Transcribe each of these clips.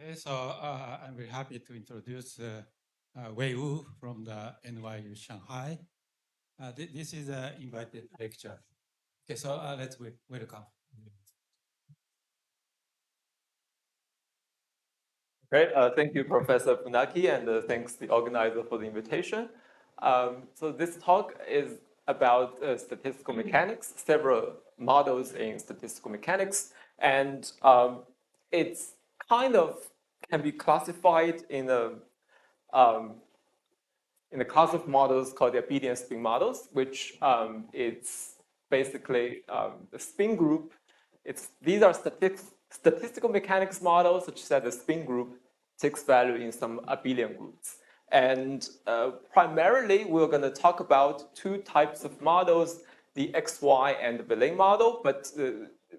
Okay, so I'm very happy to introduce Wei Wu from the NYU Shanghai. This is an invited lecture. Okay, so let's welcome. Great. Thank you, Professor Funaki, and thanks the organizer for the invitation. So this talk is about statistical mechanics, several models in statistical mechanics, and it's kind of can be classified um, in a class of models called the abelian spin models, which it's basically the spin group. These are statistical mechanics models such that the spin group takes value in some abelian groups. And primarily, we're going to talk about two types of models, the XY and the Belay model, but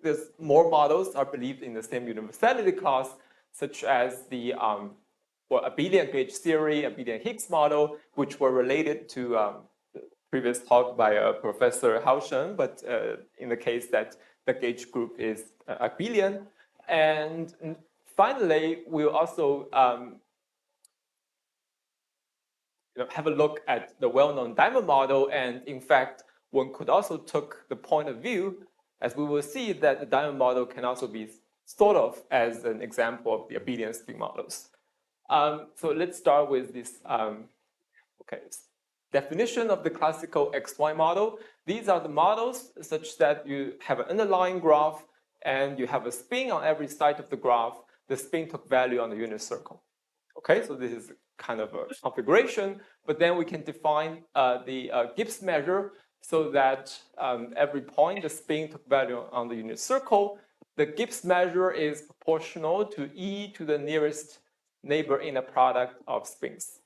there's more models are believed in the same universality class, such as the abelian gauge theory, abelian Higgs model, which were related to the previous talk by Professor Haosheng, but in the case that the gauge group is abelian. And finally, we'll also have a look at the well-known diamond model. And in fact, one could also take the point of view, as we will see, that the diamond model can also be thought of as an example of the abelian spin models. So let's start with this definition of the classical XY model. These are the models such that you have an underlying graph and you have a spin on every side of the graph. The spin took value on the unit circle. Okay, so this is kind of a configuration, but then we can define the Gibbs measure so that every point the spin took value on the unit circle. The Gibbs measure is proportional to e to the nearest neighbor inner product of spins.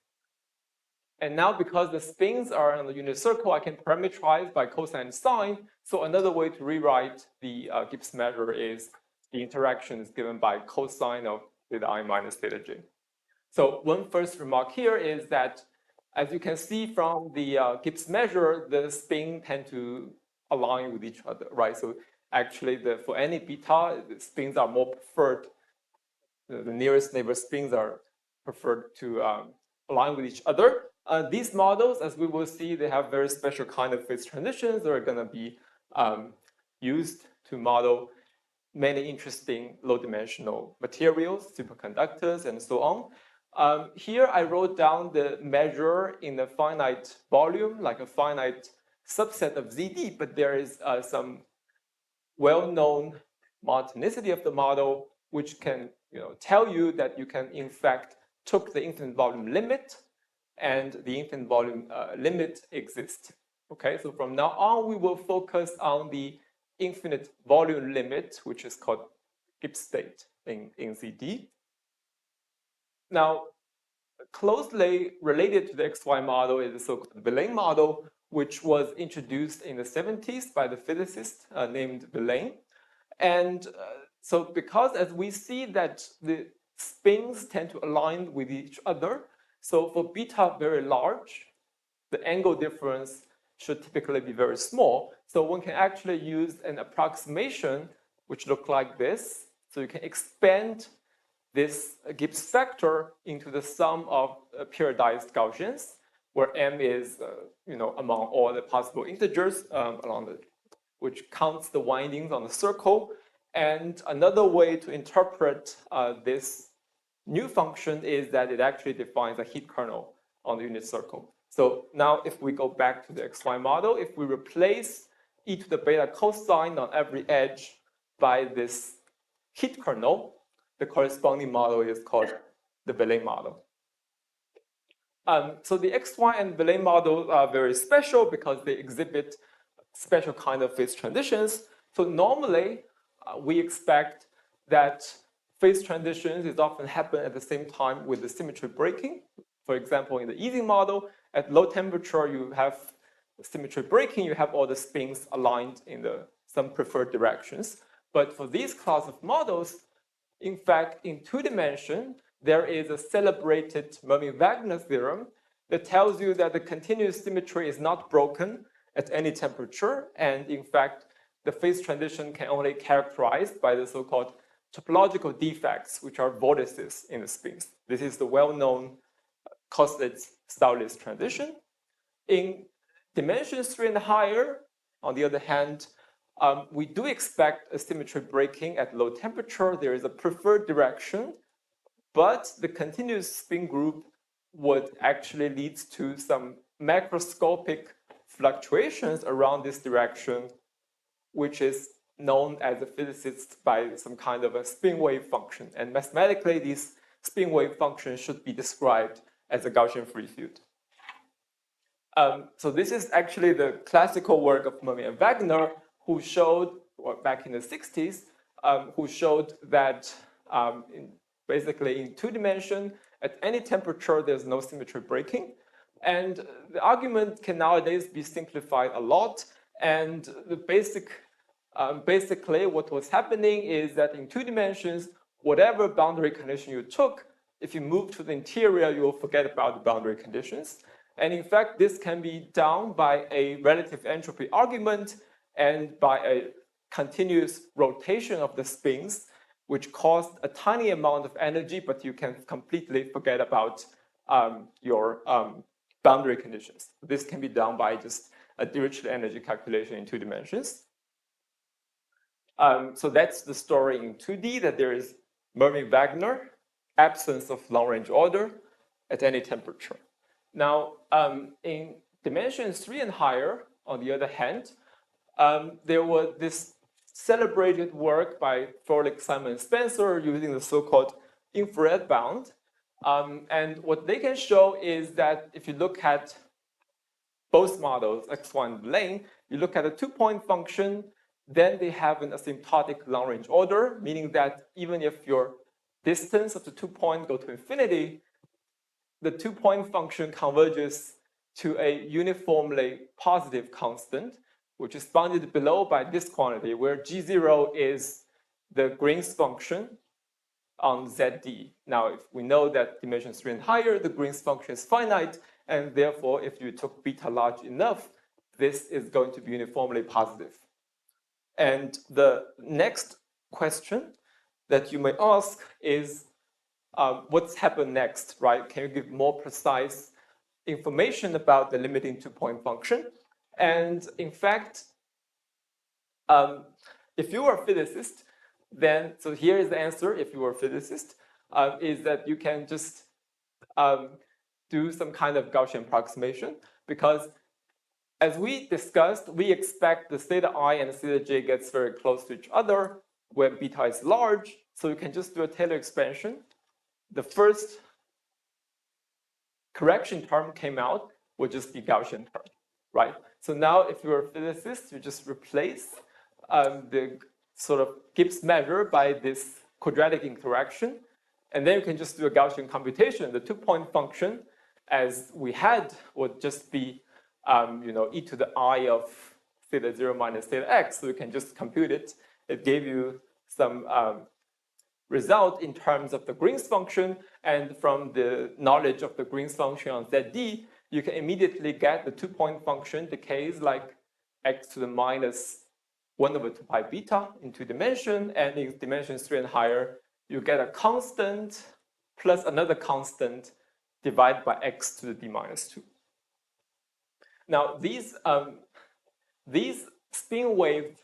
And now because the spins are on the unit circle, I can parameterize by cosine and sine. So another way to rewrite the Gibbs measure is the interaction is given by cosine of theta I minus theta j. So one first remark here is that, as you can see from the Gibbs measure, the spin tend to align with each other, right? So actually, for any beta, the spins are more preferred. The nearest neighbor spins are preferred to align with each other. These models, as we will see, they have very special kind of phase transitions that are going to be used to model many interesting low-dimensional materials, superconductors, and so on. Here I wrote down the measure in a finite volume, like a finite subset of ZD, but there is some well-known monotonicity of the model, which can tell you that you can, in fact, took the infinite volume limit, and the infinite volume limit exists. Okay, so from now on, we will focus on the infinite volume limit, which is called Gibbs state in ZD. Now, closely related to the XY model is the so-called Villain model, which was introduced in the 70s by the physicist named Villain. And so because as we see that the spins tend to align with each other, so for beta very large, the angle difference should typically be very small. So one can actually use an approximation which looks like this. So you can expand this Gibbs factor into the sum of periodized Gaussians, where m is among all the possible integers which counts the windings on the circle. And another way to interpret this new function is that it actually defines a heat kernel on the unit circle. So now if we go back to the XY model, if we replace e to the beta cosine on every edge by this heat kernel, the corresponding model is called the Villain model. So the XY and Villain model are very special because they exhibit special kind of phase transitions. So normally, we expect that phase transitions is often happen at the same time with the symmetry breaking. For example, in the Ising model, at low temperature, you have symmetry breaking, you have all the spins aligned in some preferred directions. But for these class of models, in fact, in 2 dimensions, there is a celebrated Mermin-Wagner theorem that tells you that the continuous symmetry is not broken at any temperature. And in fact, the phase transition can only characterized by the so-called topological defects, which are vortices in the spins. This is the well-known Kosterlitz-Staulitz transition. In dimensions 3 and higher, on the other hand, we do expect a symmetry breaking at low temperature. There is a preferred direction, but the continuous spin group would actually lead to some macroscopic fluctuations around this direction, which is known as a physicist by some kind of a spin wave function. And mathematically, these spin wave functions should be described as a Gaussian free field. So this is actually the classical work of Mermin and Wagner, who showed, or back in the 60s, who showed that basically in 2 dimensions, at any temperature, there's no symmetry breaking. And the argument can nowadays be simplified a lot. And the basically what was happening is that in 2 dimensions, whatever boundary condition you took, if you move to the interior, you will forget about the boundary conditions. And in fact, this can be done by a relative entropy argument and by a continuous rotation of the spins, which cost a tiny amount of energy, but you can completely forget about your boundary conditions. This can be done by just a Dirichlet energy calculation in 2 dimensions. So that's the story in 2D, that there is Mermin-Wagner, absence of long-range order at any temperature. Now, in dimensions 3 and higher, on the other hand, there was this celebrated work by Froelich, Simon, and Spencer using the so-called infrared bound. And what they can show is that if you look at both models, X1 and Lane, you look at a 2-point function, then they have an asymptotic long-range order, meaning that even if your distance of the 2-point go to infinity, the 2-point function converges to a uniformly positive constant, which is bounded below by this quantity, where G0 is the Green's function on ZD. Now, if we know that dimensions 3 and higher, the Green's function is finite, and therefore, if you took beta large enough, this is going to be uniformly positive. And the next question that you may ask is, what's happened next, right? Can you give more precise information about the limiting 2-point function? And in fact, if you are a physicist, then, so here is the answer, if you were a physicist, is that you can just do some kind of Gaussian approximation, because as we discussed, we expect the theta I and the theta j gets very close to each other when beta is large, so you can just do a Taylor expansion. The first correction term came out would just be Gaussian term, right? So now if you're a physicist, you just replace the sort of Gibbs measure by this quadratic interaction, and then you can just do a Gaussian computation. The 2-point function, as we had, would just be e to the I of theta 0 minus theta x, so you can just compute it. It gave you some result in terms of the Green's function, and from the knowledge of the Green's function on ZD, you can immediately get the 2-point function decays like x to the minus 1 over 2 pi beta in 2 dimensions, and in dimensions 3 and higher, you get a constant plus another constant divided by x to the d minus 2. Now, these spin wave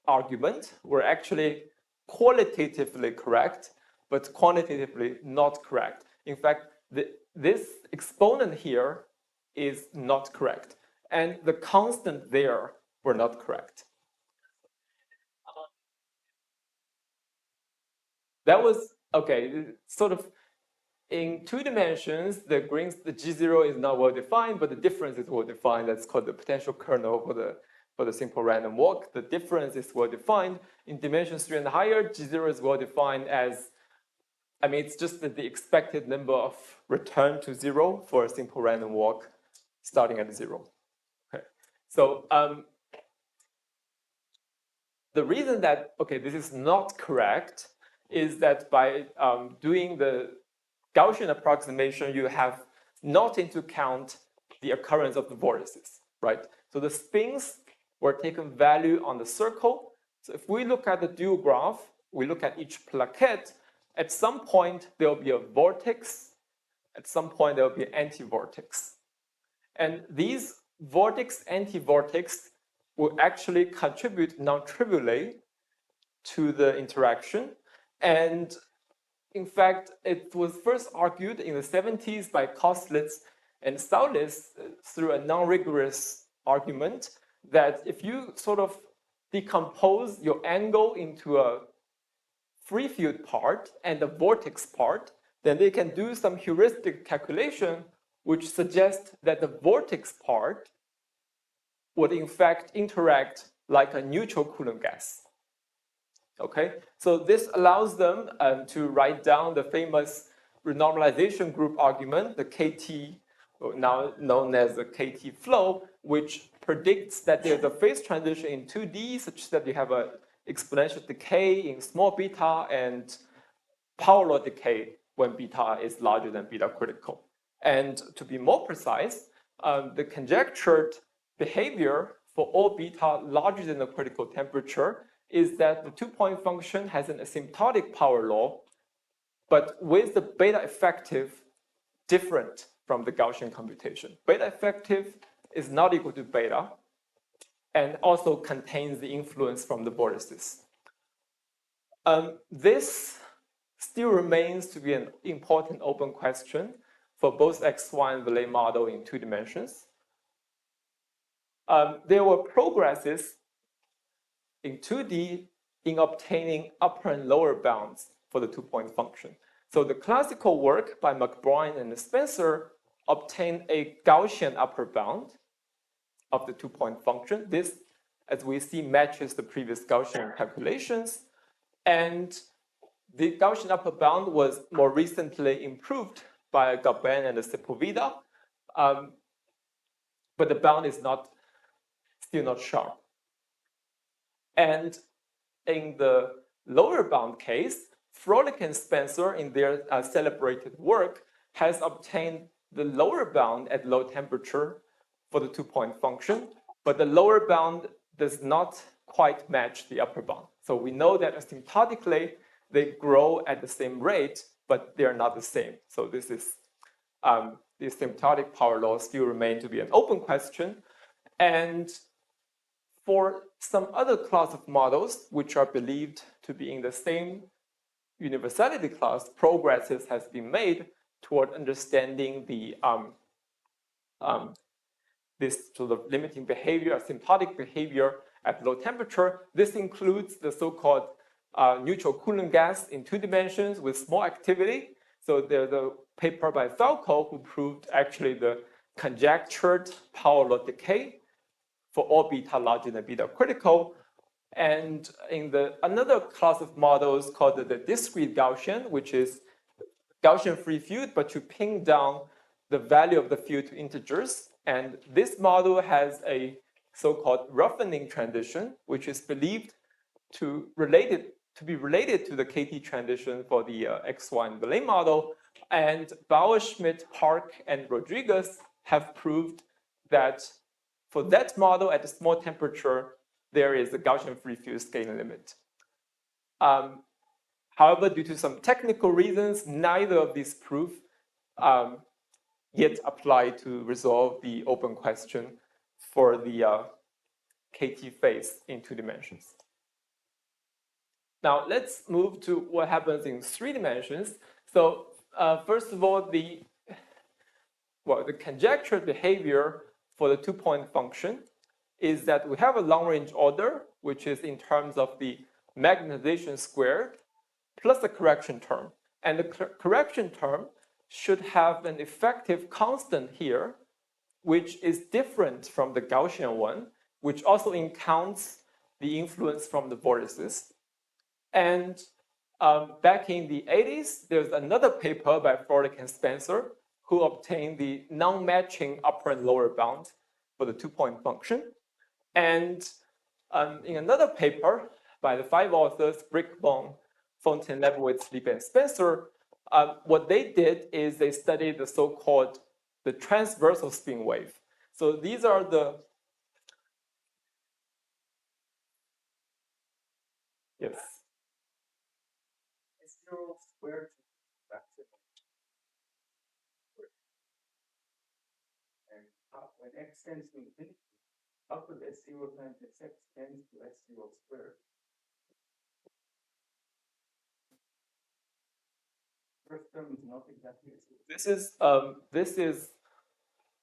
arguments were actually qualitatively correct, but quantitatively not correct. In fact, this exponent here is not correct, and the constant there were not correct. That was, okay, sort of in 2 dimensions, the G0 is not well defined, but the difference is well defined. That's called the potential kernel for the simple random walk. The difference is well defined. In dimensions 3 and higher, G0 is well defined as, I mean, it's just the expected number of return to 0 for a simple random walk starting at 0. Okay. So the reason that, okay, this is not correct is that by doing the Gaussian approximation, you have not into account the occurrence of the vortices, right? So the spins were taken value on the circle. So if we look at the dual graph, we look at each plaquette, at some point there will be a vortex, at some point there will be an anti-vortex. And these vortex, anti-vortex will actually contribute non-trivially to the interaction. And in fact, it was first argued in the 70s by Koslitz and Saulis through a non-rigorous argument that if you sort of decompose your angle into a free field part and a vortex part, then they can do some heuristic calculation which suggests that the vortex part would in fact interact like a neutral Coulomb gas. Okay, so this allows them to write down the famous renormalization group argument, the KT, now known as the KT flow, which predicts that there's a phase transition in 2D such that you have an exponential decay in small beta and power law decay when beta is larger than beta critical. And to be more precise, the conjectured behavior for all beta larger than the critical temperature is that the two-point function has an asymptotic power law, but with the beta effective different from the Gaussian computation. Beta effective is not equal to beta and also contains the influence from the vortices. This still remains to be an important open question for both XY and Vallée model in 2 dimensions. There were progresses in 2D in obtaining upper and lower bounds for the two-point function. So the classical work by McBride and Spencer obtained a Gaussian upper bound of the two-point function. This, as we see, matches the previous Gaussian calculations. And the Gaussian upper bound was more recently improved by Gabin and Sepulveda, but the bound is still not sharp. And in the lower bound case, Froelich and Spencer, in their celebrated work, has obtained the lower bound at low temperature for the two-point function, but the lower bound does not quite match the upper bound. So we know that asymptotically, they grow at the same rate, but they're not the same. So this is, the asymptotic power laws still remain to be an open question. And for some other class of models, which are believed to be in the same universality class, progresses has been made toward understanding the this sort of limiting behavior, asymptotic behavior at low temperature. This includes the so-called neutral Coulomb gas in 2 dimensions with small activity. So there's a paper by Falco who proved actually the conjectured power law decay for all beta larger than beta critical. And in another class of models called the discrete Gaussian, which is Gaussian free field, but you pin down the value of the field to integers. And this model has a so-called roughening transition, which is believed to be related to the KT transition for the XY and Vallée model. And Bauer, Schmidt, Park, and Rodriguez have proved that for that model at a small temperature, there is a Gaussian free field scaling limit. However, due to some technical reasons, neither of these proofs yet apply to resolve the open question for the KT phase in 2 dimensions. Now let's move to what happens in 3 dimensions. So first of all, the conjectured behavior for the two-point function is that we have a long-range order, which is in terms of the magnetization squared plus a correction term. And the correction term should have an effective constant here, which is different from the Gaussian one, which also accounts the influence from the vortices. And back in the 80s, there's another paper by Froelich and Spencer who obtained the non-matching upper and lower bound for the two-point function. And in another paper by the 5 authors, Brickbaum, Fontaine, Lebowitz, Lieb, and Spencer, what they did is they studied the so-called the transversal spin wave. So these are the yes. squared maximum. And when x tends to infinity, how could S0 times Sx tends to S0 squared? First term is not exactly this is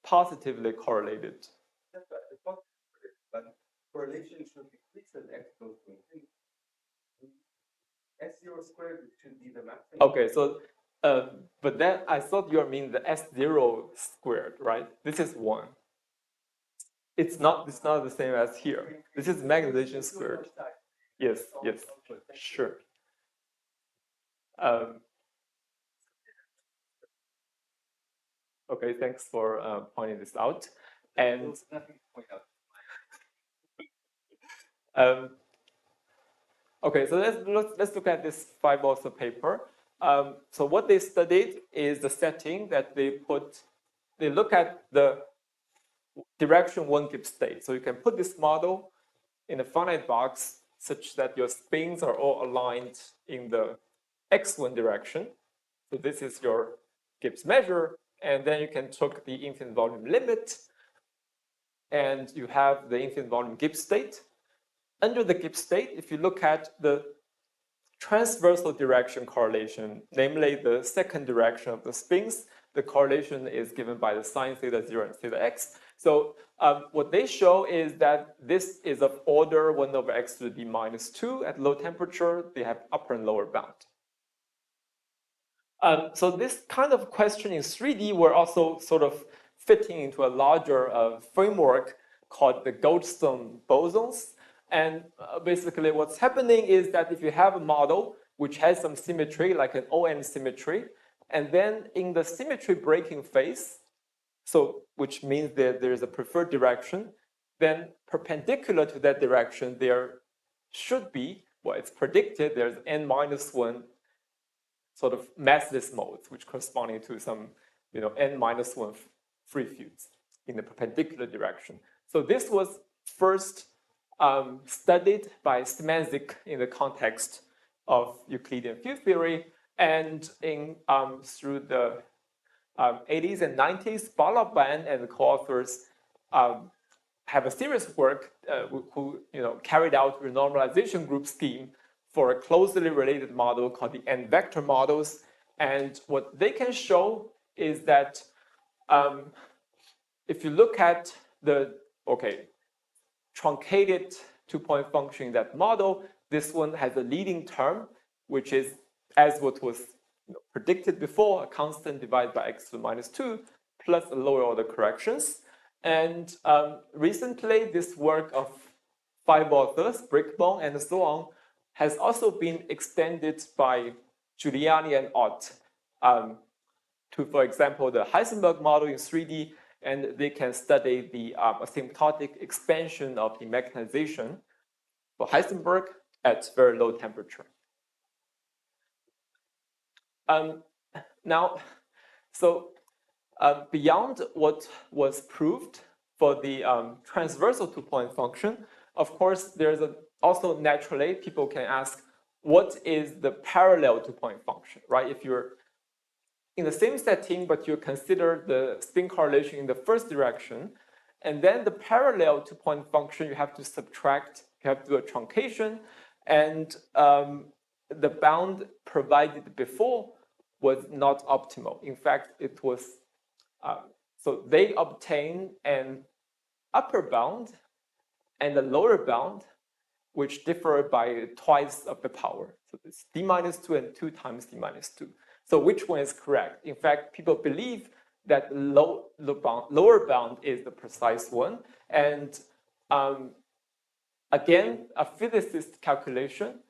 positively correlated. But correlation should decrease as x goes to infinity. S0 squared should be the maximum. Okay, so but then I thought you mean the S0 squared, right? This is 1. It's not the same as here. This is magnetization squared. Yes, yes, sure. Okay, thanks for pointing this out. And okay, so let's look at this 5 author paper. So what they studied is the setting that they look at the direction 1 Gibbs state. So you can put this model in a finite box such that your spins are all aligned in the x1 direction. So this is your Gibbs measure, and then you can take the infinite volume limit, and you have the infinite volume Gibbs state. Under the Gibbs state, if you look at the transversal direction correlation, namely the second direction of the spins, the correlation is given by the sine theta 0 and theta x. So what they show is that this is of order 1 over x to the d minus 2 at low temperature. They have upper and lower bound. So this kind of question in 3D were also sort of fitting into a larger framework called the Goldstone bosons. And basically what's happening is that if you have a model which has some symmetry, like an ON symmetry, and then in the symmetry breaking phase, so which means that there is a preferred direction, then perpendicular to that direction, there should be, well, it's predicted there's n minus 1 sort of massless modes, which corresponding to some, n minus 1 free fields in the perpendicular direction. So this was first studied by Szymanczyk in the context of Euclidean field theory, and in through the 80s and 90s, Balaban and the co-authors have a serious work who carried out renormalization group scheme for a closely related model called the n-vector models. And what they can show is that if you look at the truncated two-point function in that model, this one has a leading term, which is, as what was predicted before, a constant divided by x to the minus 2 plus a lower order corrections. And recently, this work of 5 authors, Brickbone and so on, has also been extended by Giuliani and Ott to, for example, the Heisenberg model in 3D, and they can study the asymptotic expansion of the mechanization for Heisenberg at very low temperature. Now, so beyond what was proved for the transversal two-point function, of course, there's also naturally people can ask, what is the parallel two-point function, right? If you're in the same setting, but you consider the spin correlation in the first direction, and then the parallel two-point function, you have to subtract, you have to do a truncation, and the bound provided before was not optimal. In fact, it was, so they obtain an upper bound and a lower bound, which differ by twice of the power. So it's d minus 2 and 2 times d minus 2. So which one is correct? In fact, people believe that lower bound is the precise one. And again, a physicist calculation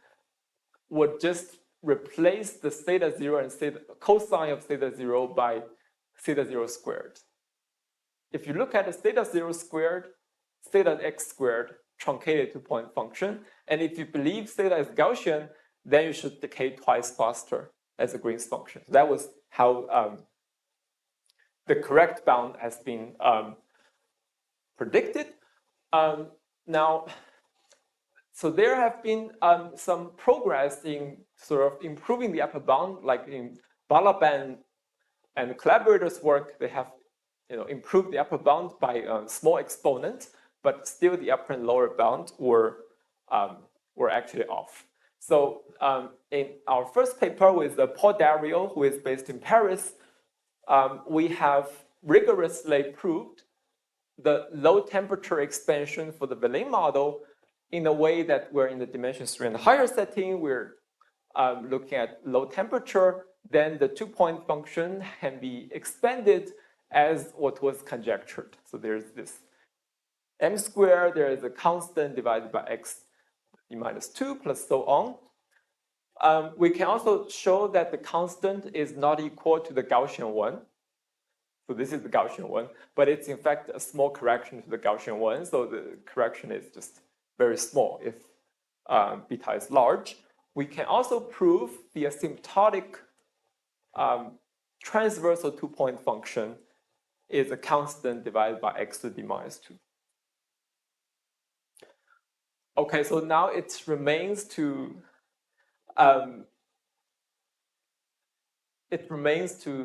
would just replace the theta 0 and theta, cosine of theta 0 by theta 0 squared. If you look at the theta 0 squared, theta x squared, truncated two-point function, and if you believe theta is Gaussian, then you should decay twice faster as a Green's function. That was how the correct bound has been predicted. Now, So there have been some progress in sort of improving the upper bound, like in Balaban and collaborators' work. They have improved the upper bound by small exponents, but still the upper and lower bound were actually off. So in our first paper with Paul Dario, who is based in Paris, we have rigorously proved the low temperature expansion for the Villain model in a way that we're in the dimension 3 and higher setting. We're looking at low temperature. Then the 2-point function can be expanded as what was conjectured. So there's this m squared, there is a constant divided by x e minus 2 plus so on. We can also show that the constant is not equal to the Gaussian one. So this is the Gaussian one, but it's in fact a small correction to the Gaussian one. So the correction is just very small if beta is large. We can also prove the asymptotic transversal 2-point function is a constant divided by x to the d minus 2. Okay, so now it remains to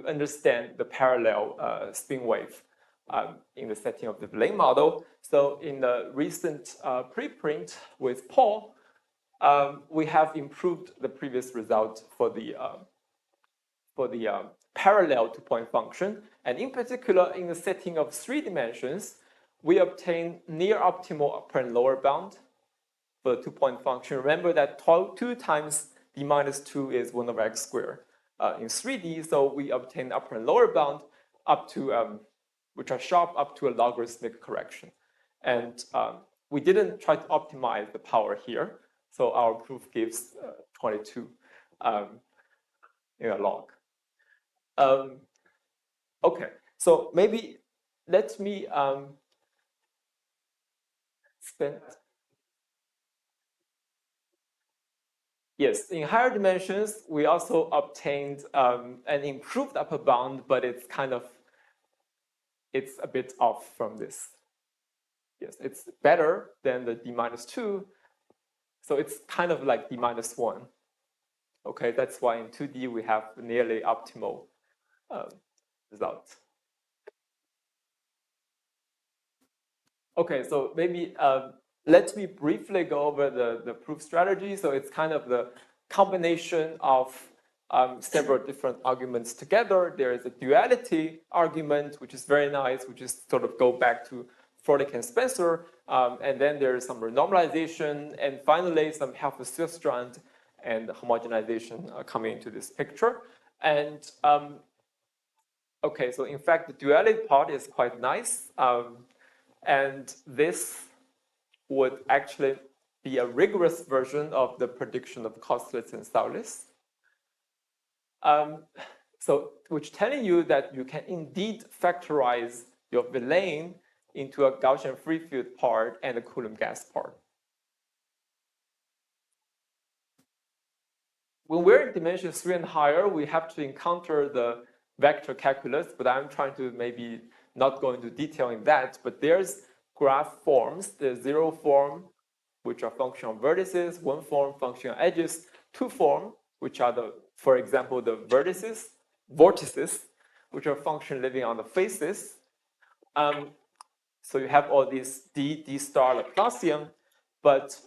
understand the parallel spin wave in the setting of the Villain model. So in the recent preprint with Paul, we have improved the previous result for the parallel 2-point function. And in particular, in the setting of 3 dimensions, we obtain near optimal upper and lower bound for the 2-point function. Remember that 2 times d minus 2 is 1 over x squared in 3D. So we obtain upper and lower bound up to, which are sharp up to a logarithmic correction. And we didn't try to optimize the power here. So our proof gives 22 in a log. Okay, so maybe let me spend. Yes, in higher dimensions, we also obtained an improved upper bound, but it's a bit off from this. Yes, it's better than the d minus 2. So it's kind of like d minus 1. Okay, that's why in 2D we have nearly optimal result. Okay, so maybe let me briefly go over the proof strategy. So it's kind of the combination of several different arguments together. There is a duality argument, which is very nice, which is sort of go back to Froelich and Spencer. And then there is some renormalization, and finally some Half-Strand and homogenization coming into this picture. And okay, so in fact, the duality part is quite nice. And this would actually be a rigorous version of the prediction of Kosterlitz and Saulis. So, which telling you that you can indeed factorize your Villain into a Gaussian free field part and a Coulomb gas part. When we're in dimension 3 and higher, we have to encounter the vector calculus, but I'm trying to maybe not go into detail in that, but there's graph forms, the 0 form, which are function of vertices, 1 form, function of edges, 2 form, which are for example, the vortices, which are function living on the faces. So you have all these D star Laplacian, but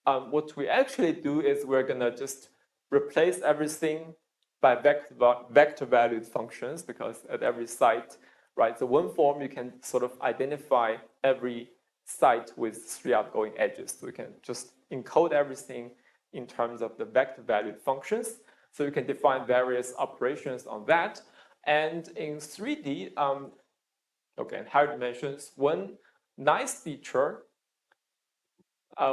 what we actually do is we're gonna just replace everything by vector valued functions, because at every site, right? So 1 form, you can sort of identify every site with 3 outgoing edges. So we can just encode everything in terms of the vector valued functions. So you can define various operations on that. And in 3D, okay, in higher dimensions, one nice feature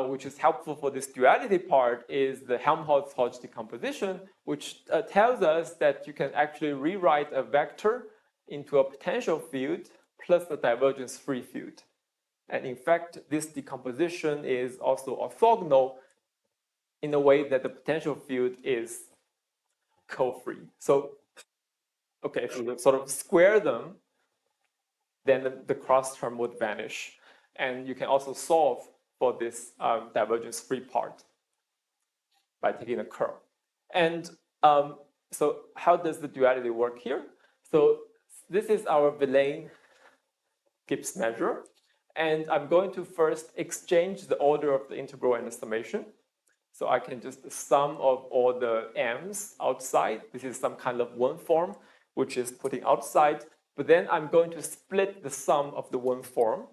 which is helpful for this duality part is the Helmholtz-Hodge decomposition, which tells us that you can actually rewrite a vector into a potential field plus a divergence-free field. And in fact, this decomposition is also orthogonal in a way that the potential field is co-free. So, okay, if you sort of square them, then the cross term would vanish. And you can also solve for this divergence-free part by taking a curl. And so how does the duality work here? So this is our Villain-Gibbs measure. And I'm going to first exchange the order of the integral and the summation. So I can just sum of all the m's outside. This is some kind of one form, which is putting outside. But then I'm going to split the sum of the one form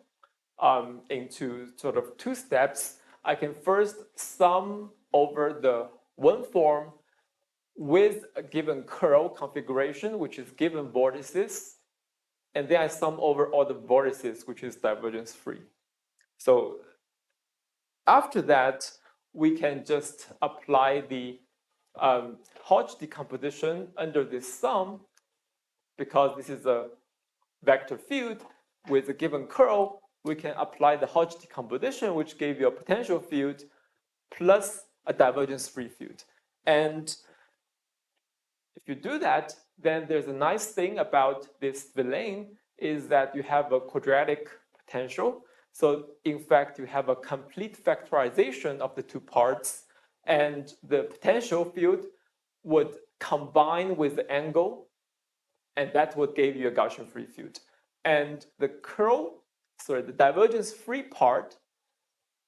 into sort of two steps. I can first sum over the one form with a given curl configuration, which is given vortices. And then I sum over all the vortices, which is divergence free. So after that, we can just apply the Hodge decomposition under this sum, because this is a vector field with a given curl. We can apply the Hodge decomposition, which gave you a potential field plus a divergence-free field. And if you do that, then there's a nice thing about this Villain is that you have a quadratic potential. So in fact, you have a complete factorization of the two parts, and the potential field would combine with the angle, and that would give you a Gaussian-free field. And the divergence-free part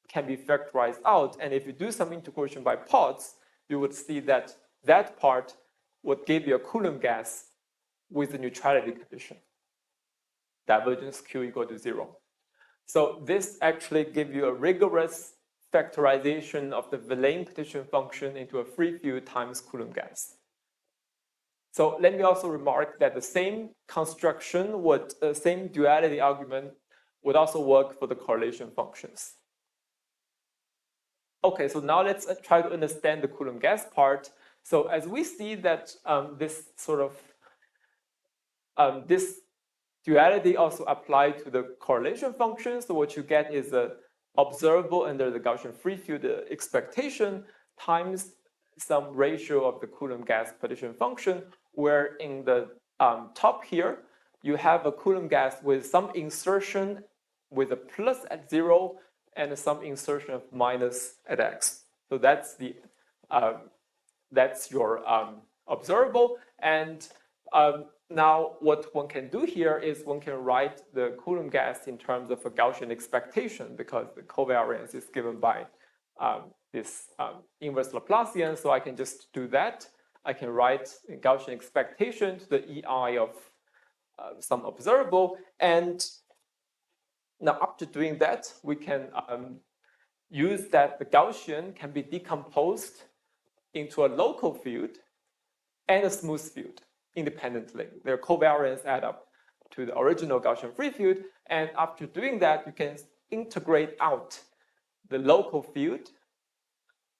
can be factorized out. And if you do some integration by parts, you would see that that part would give you a Coulomb gas with the neutrality condition. Divergence Q equal to 0. So this actually gives you a rigorous factorization of the Villain partition function into a free field times Coulomb gas. So let me also remark that the same construction would, same duality argument would also work for the correlation functions. Okay, so now let's try to understand the Coulomb gas part. So as we see that this sort of, this duality also applied to the correlation function. So what you get is a observable under the Gaussian free field expectation times some ratio of the Coulomb gas partition function, where in the top here, you have a Coulomb gas with some insertion with a plus at 0 and some insertion of minus at x. So that's the that's your observable. And now what one can do here is one can write the Coulomb gas in terms of a Gaussian expectation, because the covariance is given by this inverse Laplacian. So I can just do that. I can write a Gaussian expectation to the EI of some observable. And now after doing that, we can use that the Gaussian can be decomposed into a local field and a smooth field independently. Their covariance add up to the original Gaussian free field. And after doing that, you can integrate out the local field.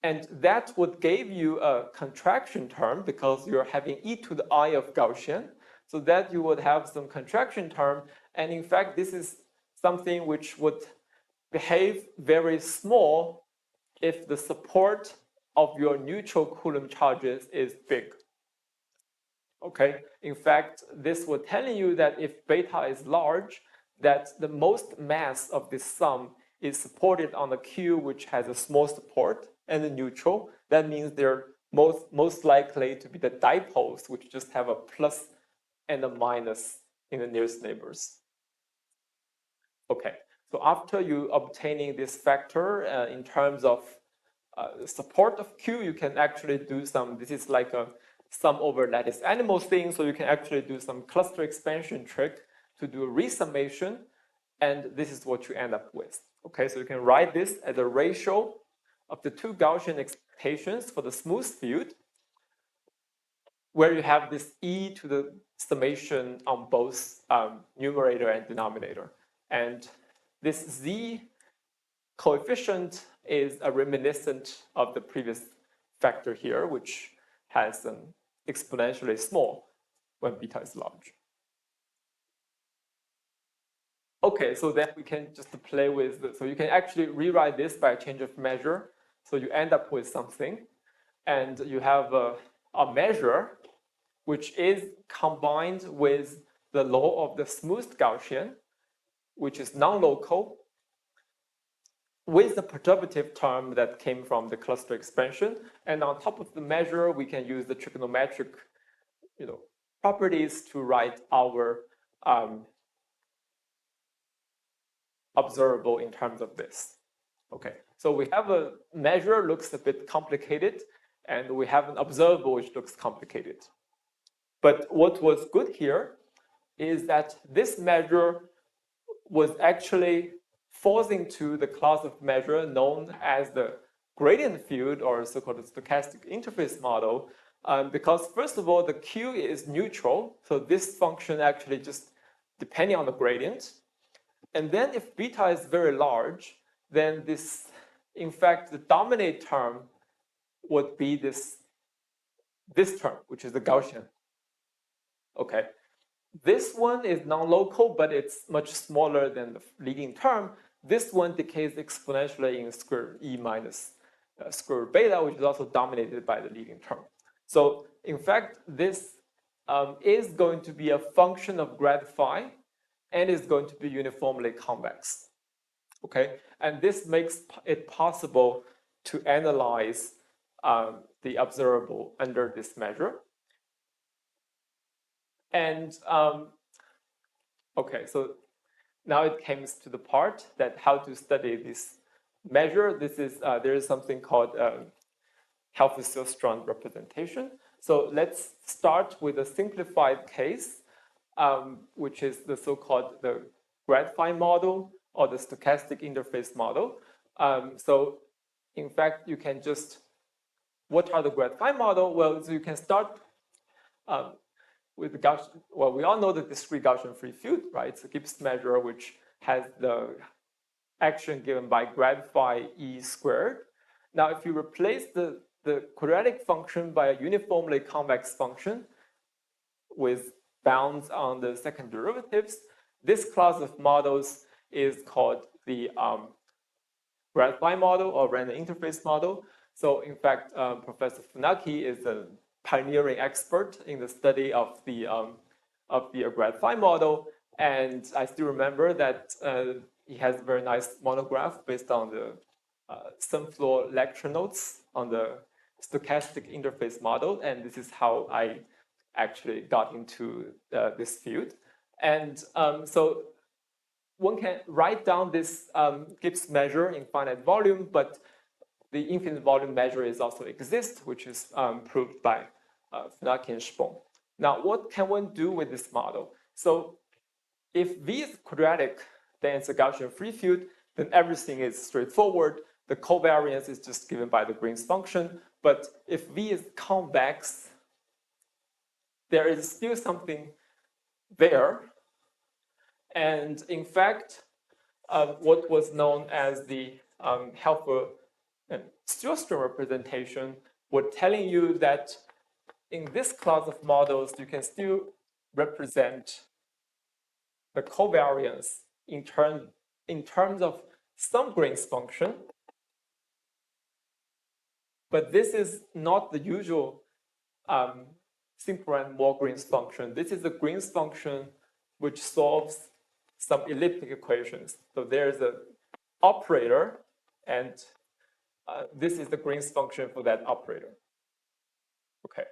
And that would give you a contraction term, because you're having e to the I of Gaussian. So that you would have some contraction term. And in fact, this is something which would behave very small if the support of your neutral Coulomb charges is big. Okay, in fact, this would tell you that if beta is large, that the most mass of this sum is supported on the Q, which has a small support, and the neutral. That means they're most likely to be the dipoles, which just have a plus and a minus in the nearest neighbors. Okay, so after you obtaining this factor in terms of support of Q, you can actually do some, this is like a sum over lattice animal thing, so you can actually do some cluster expansion trick to do a resummation, and this is what you end up with. Okay, so you can write this as a ratio of the two Gaussian expectations for the smooth field, where you have this e to the summation on both numerator and denominator. And this z coefficient is a reminiscent of the previous factor here, which has an exponentially small when beta is large. Okay, so then we can just play with this. So you can actually rewrite this by a change of measure. So you end up with something, and you have a measure which is combined with the law of the smooth Gaussian, which is non-local. with the perturbative term that came from the cluster expansion. And on top of the measure, we can use the trigonometric properties to write our observable in terms of this. Okay, so we have a measure looks a bit complicated, and we have an observable which looks complicated. But what was good here is that this measure was actually falls into the class of measure known as the gradient field, or so-called stochastic interface model, because first of all, the Q is neutral, so this function actually just depending on the gradient. And then if beta is very large, then this, in fact, the dominant term would be this term, which is the Gaussian. Okay, this one is non-local, but it's much smaller than the leading term. This one decays exponentially in square root e minus square root beta, which is also dominated by the leading term. So in fact, this is going to be a function of grad phi, and is going to be uniformly convex. Okay, and this makes it possible to analyze the observable under this measure. And okay, so now it comes to the part that how to study this measure. This is there is something called Helfer-Sillstrand representation. So let's start with a simplified case, which is the so-called the grad phi model or the stochastic interface model. So in fact, you can just, what are the grad phi model? Well, so you can start with the Gaussian, well, we all know the discrete Gaussian free field, right? It's a Gibbs measure which has the action given by grad phi e squared. Now, if you replace the quadratic function by a uniformly convex function with bounds on the second derivatives, this class of models is called the grad phi model or random interface model. So in fact, Professor Funaki is a pioneering expert in the study of the grad phi model, and I still remember that he has a very nice monograph based on the some floor lecture notes on the stochastic interface model, and this is how I actually got into this field. And so one can write down this Gibbs measure in finite volume, but the infinite volume measure is also exists, which is proved by Funaki and Spohn. Now, what can one do with this model? So if V is quadratic, then it's a Gaussian free field, then everything is straightforward. The covariance is just given by the Green's function. But if V is convex, there is still something there. And in fact, what was known as the Helfer-Sillstrand representation was telling you that in this class of models, you can still represent the covariance in terms of some Green's function. But this is not the usual simple and more Green's function. This is a Green's function which solves some elliptic equations. So there's an operator, and this is the Green's function for that operator. Okay.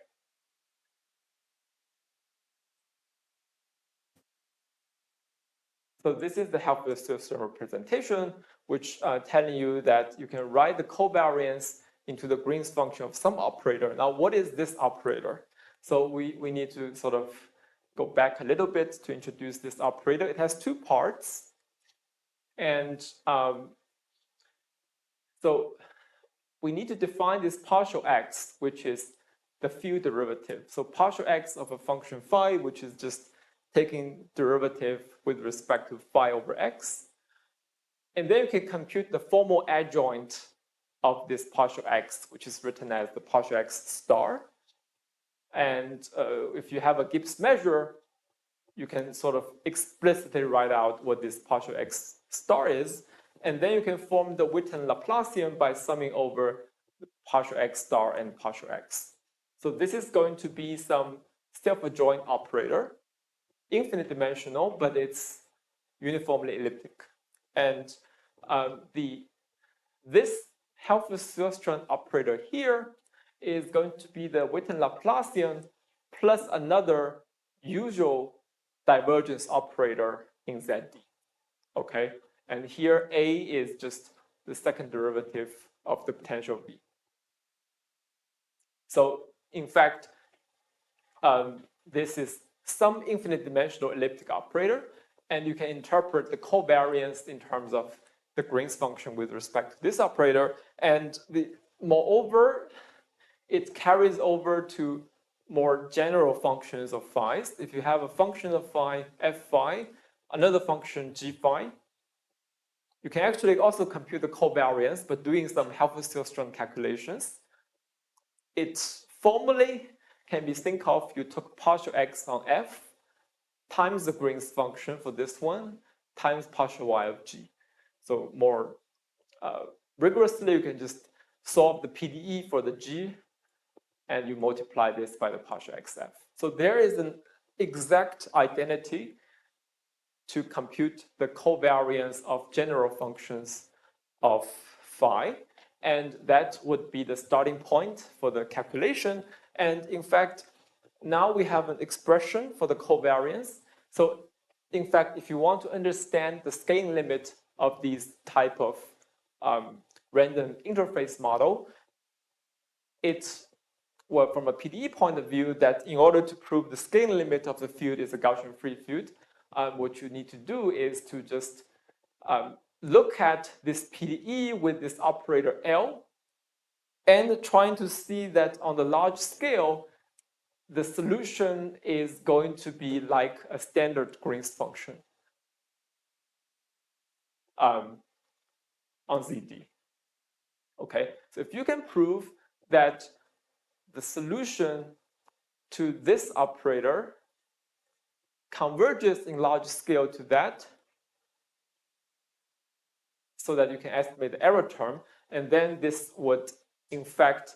So this is the Helfer-Sillstrand representation, which telling you that you can write the covariance into the Green's function of some operator. Now, what is this operator? So we need to sort of go back a little bit to introduce this operator. It has two parts. And so we need to define this partial x, which is the field derivative. So partial x of a function phi, which is just taking derivative with respect to phi over x. And then you can compute the formal adjoint of this partial x, which is written as the partial x star. And if you have a Gibbs measure, you can sort of explicitly write out what this partial x star is. And then you can form the Witten Laplacian by summing over the partial x star and partial x. So this is going to be some self-adjoint operator, infinite dimensional, but it's uniformly elliptic. And the this Helmholtz-Sjöström operator here is going to be the Witten Laplacian plus another usual divergence operator in ZD. Okay, and here A is just the second derivative of the potential V. So in fact, this is some infinite dimensional elliptic operator, and you can interpret the covariance in terms of the Green's function with respect to this operator. And moreover, it carries over to more general functions of phis. If you have a function of phi, f phi, another function g phi, you can actually also compute the covariance, but doing some Helmholtz-Sjöström calculations. It formally can be think of, you took partial x on f times the Green's function for this one times partial y of g. So more rigorously, you can just solve the PDE for the g, and you multiply this by the partial xf. So there is an exact identity to compute the covariance of general functions of phi, and that would be the starting point for the calculation. And in fact, now we have an expression for the covariance. So in fact, if you want to understand the scaling limit of these type of random interface model, it's, well, from a PDE point of view, that in order to prove the scaling limit of the field is a Gaussian free field, what you need to do is to just look at this PDE with this operator L and trying to see that on the large scale, the solution is going to be like a standard Green's function on ZD. Okay, so if you can prove that the solution to this operator converges in large scale to that, so that you can estimate the error term, and then this would in fact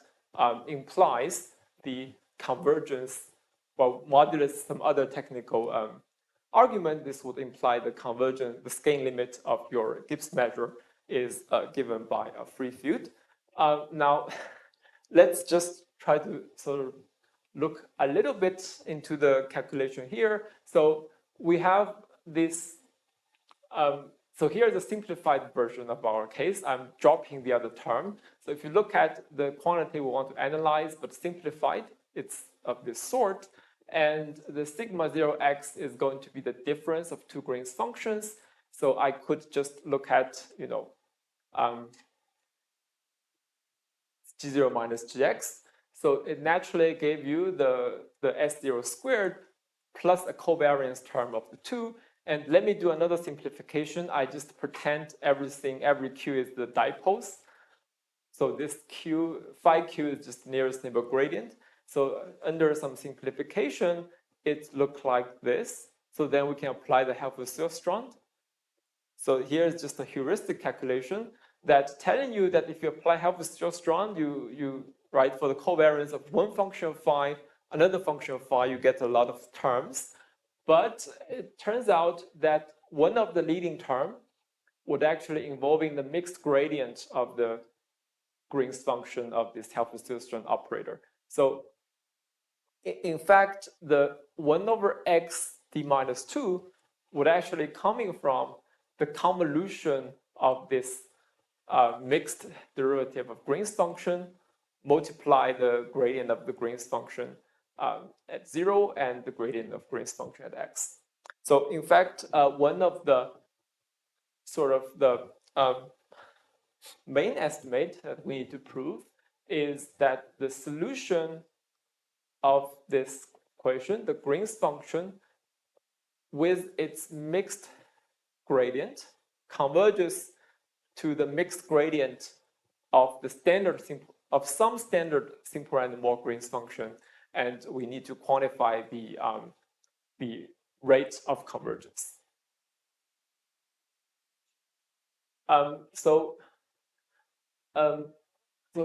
implies the convergence, well, modulus some other technical argument, this would imply the convergence, the scaling limit of your Gibbs measure is given by a free field. Now, let's just try to sort of look a little bit into the calculation here. So we have this, so here's a simplified version of our case. I'm dropping the other term. So if you look at the quantity we want to analyze, but simplified, it's of this sort. And the sigma 0x is going to be the difference of two Green's functions. So I could just look at, you know, g0 minus gx. So it naturally gave you the S0 squared plus a covariance term of the two. And let me do another simplification. I just pretend everything, every q is the dipoles. So this q, phi q is just nearest neighbor gradient. So under some simplification, it looks like this. So then we can apply the Helmholtz-Sjöström. So here's just a heuristic calculation that telling you that if you apply Helmholtz-Sjöström, you write for the covariance of one function of phi, another function of phi, you get a lot of terms. But it turns out that one of the leading term would actually involving the mixed gradient of the Green's function of this Helmholtz-Sjöström operator. So in fact, the 1 over x d minus 2 would actually coming from the convolution of this mixed derivative of Green's function, multiply the gradient of the Green's function at 0 and the gradient of Green's function at x. So in fact, one of the sort of the main estimate that we need to prove is that the solution of this equation, the Green's function, with its mixed gradient converges to the mixed gradient of the standard of some standard simple random walk Green's function, and we need to quantify the rate of convergence. So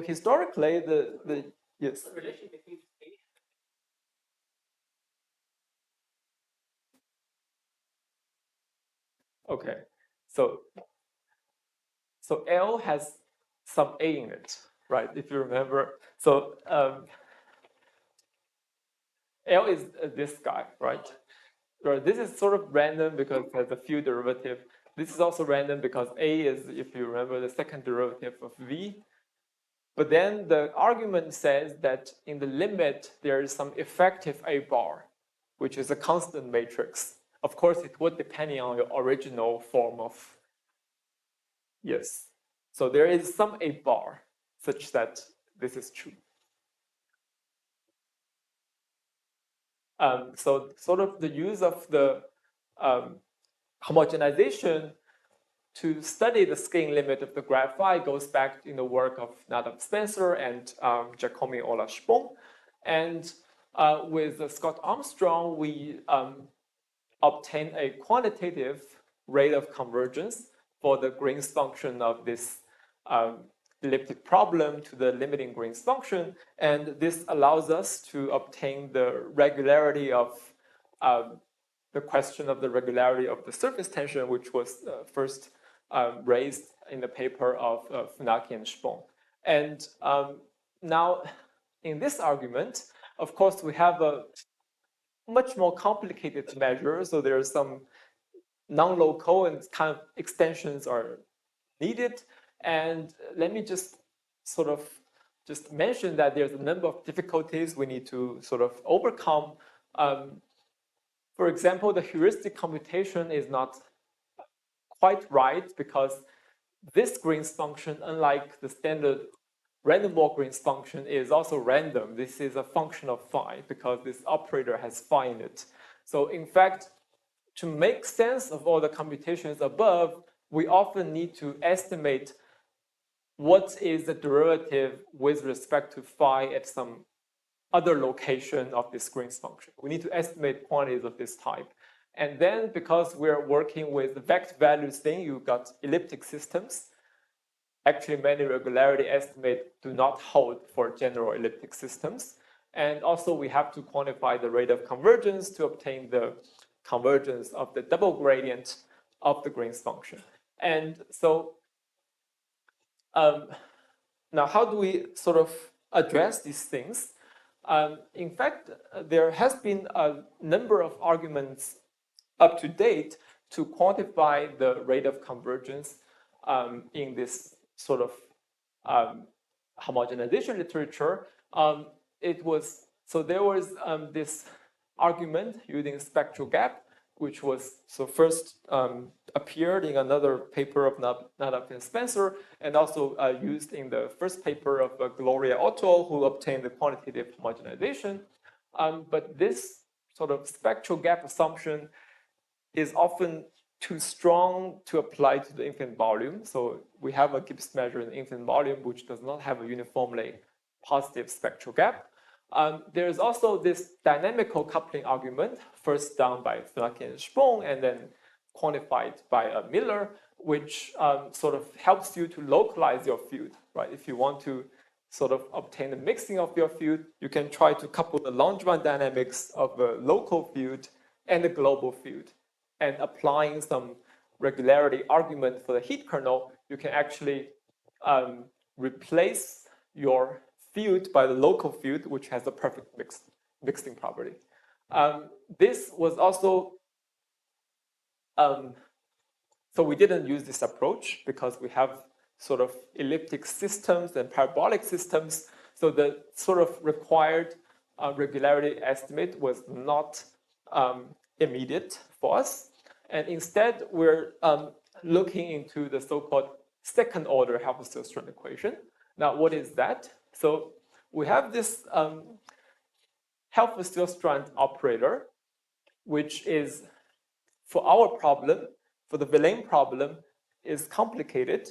historically, the yes. Relation between okay, so L has some A in it, right? If you remember. So L is this guy, right? This is sort of random because it has a few derivative. This is also random because A is, if you remember, the second derivative of V. But then the argument says that in the limit, there is some effective A bar, which is a constant matrix. Of course, it would depend on your original form of, yes. So there is some A bar such that this is true. So sort of the use of the homogenization to study the scaling limit of the graph phi goes back in the work of Nadav Spencer and Giacomi Ola Spong. And with Scott Armstrong, we obtain a quantitative rate of convergence for the Green's function of this elliptic problem to the limiting Green's function. And this allows us to obtain the regularity of the question of the regularity of the surface tension, which was first raised in the paper of Funaki and Spong. And now, in this argument, of course, we have a much more complicated measure. So there are some non-local and kind of extensions are needed. And let me just sort of just mention that there's a number of difficulties we need to sort of overcome. For example, the heuristic computation is not quite right because this Green's function, unlike the standard random walk Green's function, is also random. This is a function of phi because this operator has phi in it. So in fact, to make sense of all the computations above, we often need to estimate what is the derivative with respect to phi at some other location of this Green's function. We need to estimate quantities of this type. And then because we're working with the vector values thing, you've got elliptic systems. Actually, many regularity estimates do not hold for general elliptic systems. And also we have to quantify the rate of convergence to obtain the convergence of the double gradient of the Green's function. And so now how do we sort of address these things? In fact, there has been a number of arguments up to date to quantify the rate of convergence in this sort of homogenization literature. There was this argument using spectral gap, which was first appeared in another paper of Nadav and Spencer, and also used in the first paper of Gloria Otto, who obtained the quantitative homogenization. But this sort of spectral gap assumption is often too strong to apply to the infinite volume. So we have a Gibbs measure in the infinite volume, which does not have a uniformly positive spectral gap. There is also this dynamical coupling argument, first done by Funaki and Spong, and then quantified by Miller, which sort of helps you to localize your field, right? If you want to sort of obtain the mixing of your field, you can try to couple the Langevin dynamics of a local field and the global field. And applying some regularity argument for the heat kernel, you can actually replace your field by the local field, which has a perfect mixing property. This was also, so we didn't use this approach because we have sort of elliptic systems and parabolic systems. So the sort of required regularity estimate was not immediate for us. And instead, we're looking into the so-called second order Helfer-Stillstrand equation. Now, what is that? So we have this Helfer-Stillstrand operator, which is, for our problem, for the Villain problem, is complicated,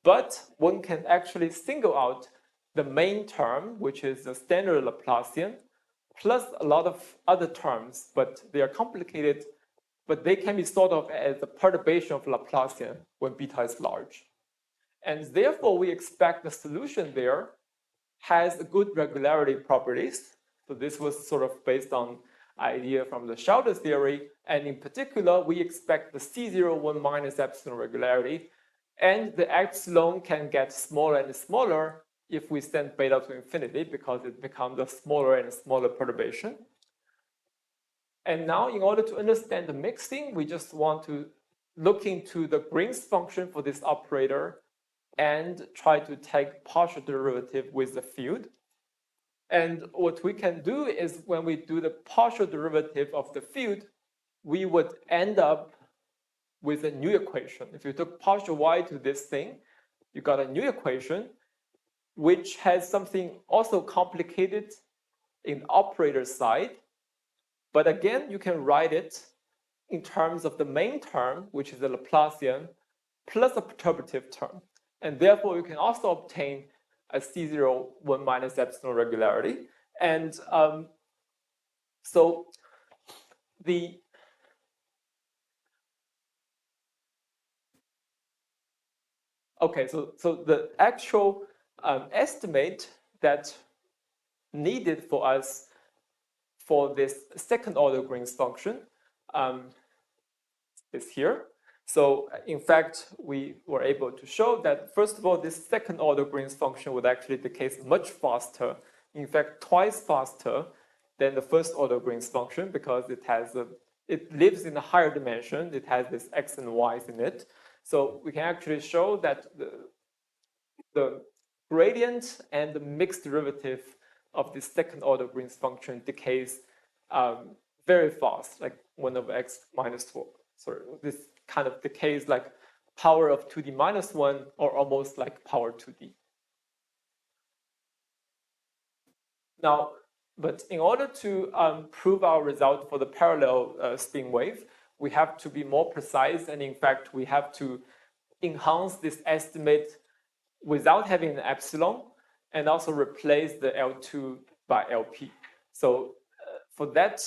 but one can actually single out the main term, which is the standard Laplacian, plus a lot of other terms, but they are complicated, but they can be thought of as a perturbation of Laplacian when beta is large. And therefore, we expect the solution there has good regularity properties. So this was sort of based on idea from the Schauder theory. And in particular, we expect the C01 minus epsilon regularity And the epsilon can get smaller and smaller if we send beta to infinity, because it becomes a smaller and smaller perturbation. And now, in order to understand the mixing, we just want to look into the Green's function for this operator and try to take partial derivative with the field. And what we can do is, when we do the partial derivative of the field, we would end up with a new equation. If you took partial y to this thing, you got a new equation, which has something also complicated in the operator side. But again, you can write it in terms of the main term, which is the Laplacian, plus a perturbative term. And therefore, you can also obtain a C0 1 minus epsilon regularity. And so the the actual estimate that needed for us for this second order Green's function is here. So in fact, we were able to show that, first of all, this second order Green's function would actually decay much faster, in fact, twice faster than the first order Green's function, because it lives in a higher dimension. It has this x and y's in it. So we can actually show that the gradient and the mixed derivative of the second order Green's function decays very fast, like 1 over x minus 4. Sorry, this kind of decays like power of 2d minus 1, or almost like power 2d. Now, but in order to prove our result for the parallel spin wave, we have to be more precise, and in fact, we have to enhance this estimate without having an epsilon, and also replace the L2 by LP. So for that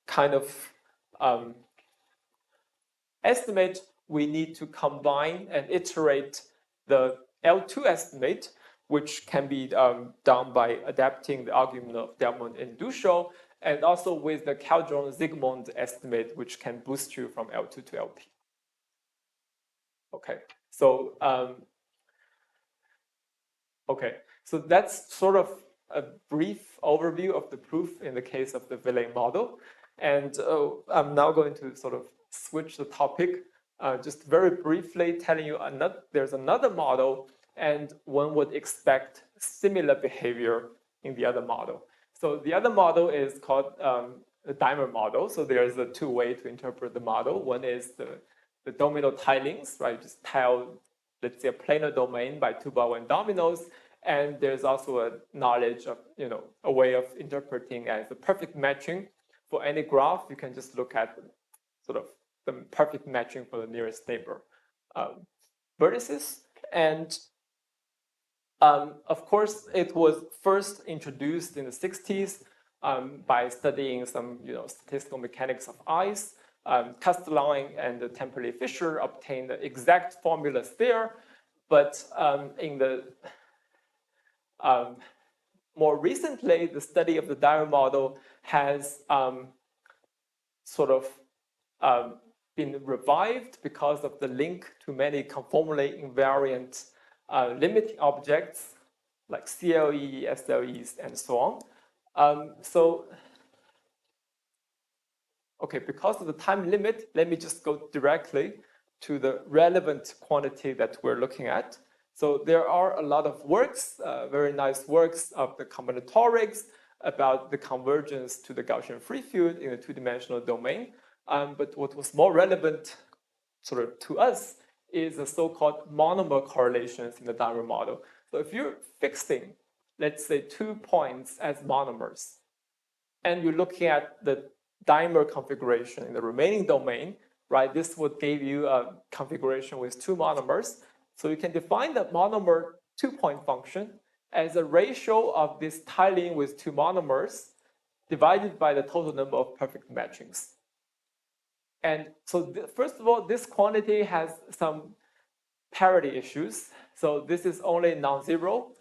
kind of estimate, we need to combine and iterate the L2 estimate, which can be done by adapting the argument of Delmont and Duchau, and also with the Calderon-Zygmunt estimate, which can boost you from L2 to LP. Okay, so that's sort of a brief overview of the proof in the case of the Villain model. And I'm now going to sort of switch the topic, just very briefly telling you there's another model, and one would expect similar behavior in the other model. So the other model is called the dimer model. So there's two ways to interpret the model. One is the domino tilings, right? Just tile, let's say, a planar domain by 2-by-1 dominoes. And there's also a knowledge of, a way of interpreting as a perfect matching for any graph. You can just look at sort of the perfect matching for the nearest neighbor vertices. And of course, it was first introduced in the 60s by studying some, statistical mechanics of ice. Castellan and Temperley Fisher obtained the exact formulas there, but in the more recently, the study of the dimer model has sort of been revived because of the link to many conformally invariant limiting objects like CLE, SLEs, and so on. Because of the time limit, let me just go directly to the relevant quantity that we're looking at. So there are a lot of works, very nice works of the combinatorics about the convergence to the Gaussian free field in a two-dimensional domain. But what was more relevant sort of to us is the so-called monomer correlations in the dimer model. So if you're fixing, let's say, 2 points as monomers, and you're looking at the dimer configuration in the remaining domain, right? This would give you a configuration with 2 monomers. So you can define the monomer 2-point function as a ratio of this tiling with 2 monomers divided by the total number of perfect matchings. And so first of all, this quantity has some parity issues. So this is only non-zero.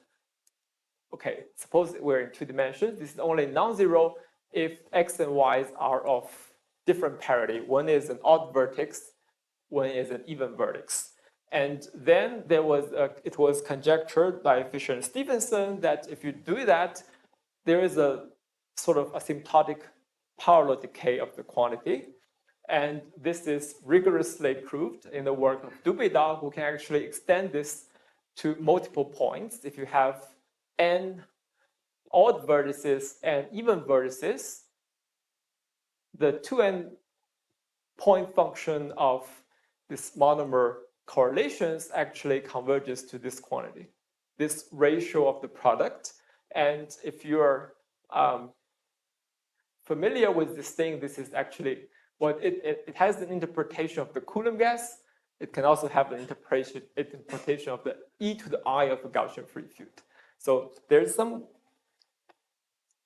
Okay, suppose we're in 2 dimensions. This is only non-zero if x and y's are of different parity. One is an odd vertex, one is an even vertex. And then it was conjectured by Fisher and Stevenson that if you do that, there is a sort of asymptotic parallel decay of the quantity. And this is rigorously proved in the work of Dubé, who can actually extend this to multiple points. If you have n odd vertices and even vertices, the 2n point function of this monomer correlations actually converges to this quantity, this ratio of the product. And if you're familiar with this thing, this is actually what it has an interpretation of the Coulomb gas. It can also have an interpretation of the e to the I of a Gaussian free field. So there's some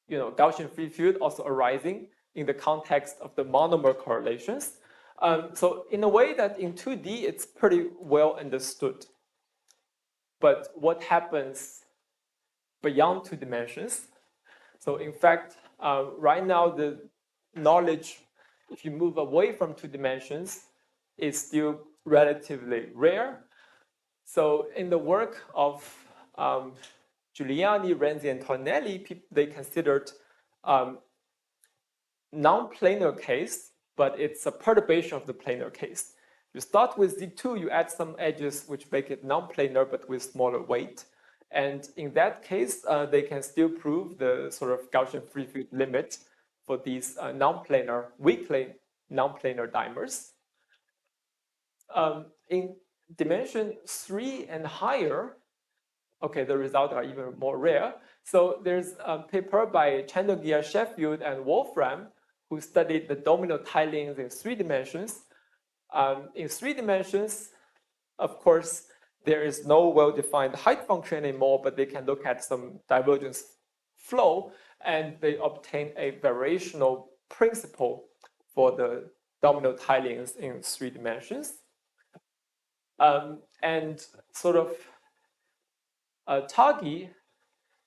Gaussian free field also arising in the context of the monomer correlations. So in a way that in 2D, it's pretty well understood. But what happens beyond 2 dimensions? So in fact, right now, the knowledge, if you move away from 2 dimensions, is still relatively rare. So in the work of Giuliani, Renzi, and Tornelli, they considered non-planar case, but it's a perturbation of the planar case. You start with Z2, you add some edges which make it non-planar, but with smaller weight. And in that case, they can still prove the sort of Gaussian free field limit for these non-planar, weakly non-planar dimers. In dimension 3 and higher, okay, the results are even more rare. So there's a paper by Chandogir, Sheffield, and Wolfram who studied the domino tilings in 3 dimensions. In 3 dimensions, of course, there is no well-defined height function anymore, but they can look at some divergence flow, and they obtain a variational principle for the domino tilings in 3 dimensions. And sort of Taghi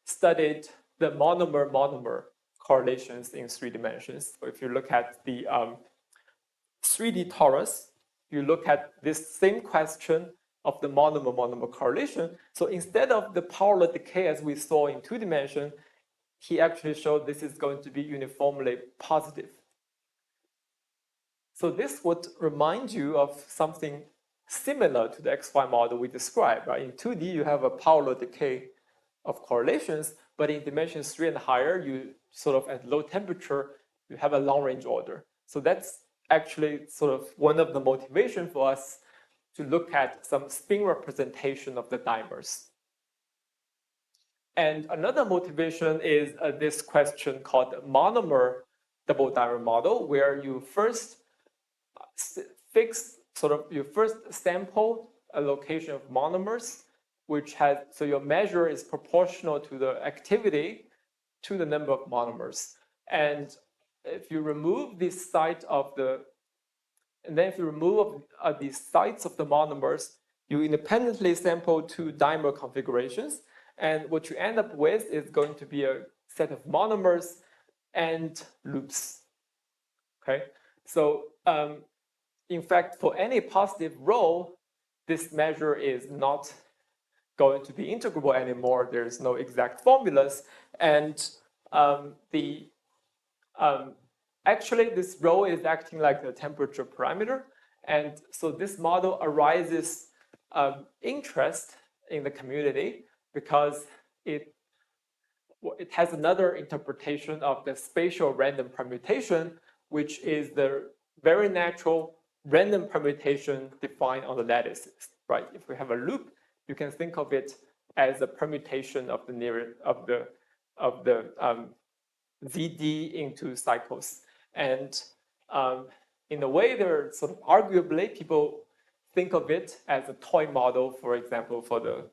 studied the monomer-monomer correlations in 3 dimensions. So if you look at the 3D torus, you look at this same question of the monomer-monomer correlation. So instead of the parallel decay as we saw in 2 dimensions, he actually showed this is going to be uniformly positive. So this would remind you of something similar to the XY model we described. Right? In 2D, you have a parallel decay of correlations, but in dimensions 3 and higher, you sort of at low temperature, you have a long-range order. So that's actually sort of one of the motivation for us to look at some spin representation of the dimers. And another motivation is this question called monomer double dimer model, where you first you first sample a location of monomers, which has, so your measure is proportional to the activity to the number of monomers. And if you remove this site of the, and then if you remove these sites of the monomers, you independently sample 2 dimer configurations. And what you end up with is going to be a set of monomers and loops. Okay, so in fact, for any positive rho, this measure is not going to be integrable anymore. There's no exact formulas. And actually, this rho is acting like a temperature parameter. And so this model arises interest in the community because it has another interpretation of the spatial random permutation, which is the very natural random permutation defined on the lattices, right? If we have a loop, you can think of it as a permutation of the nearest of the ZD into cycles. And in a way, they're sort of arguably, people think of it as a toy model, for example, for the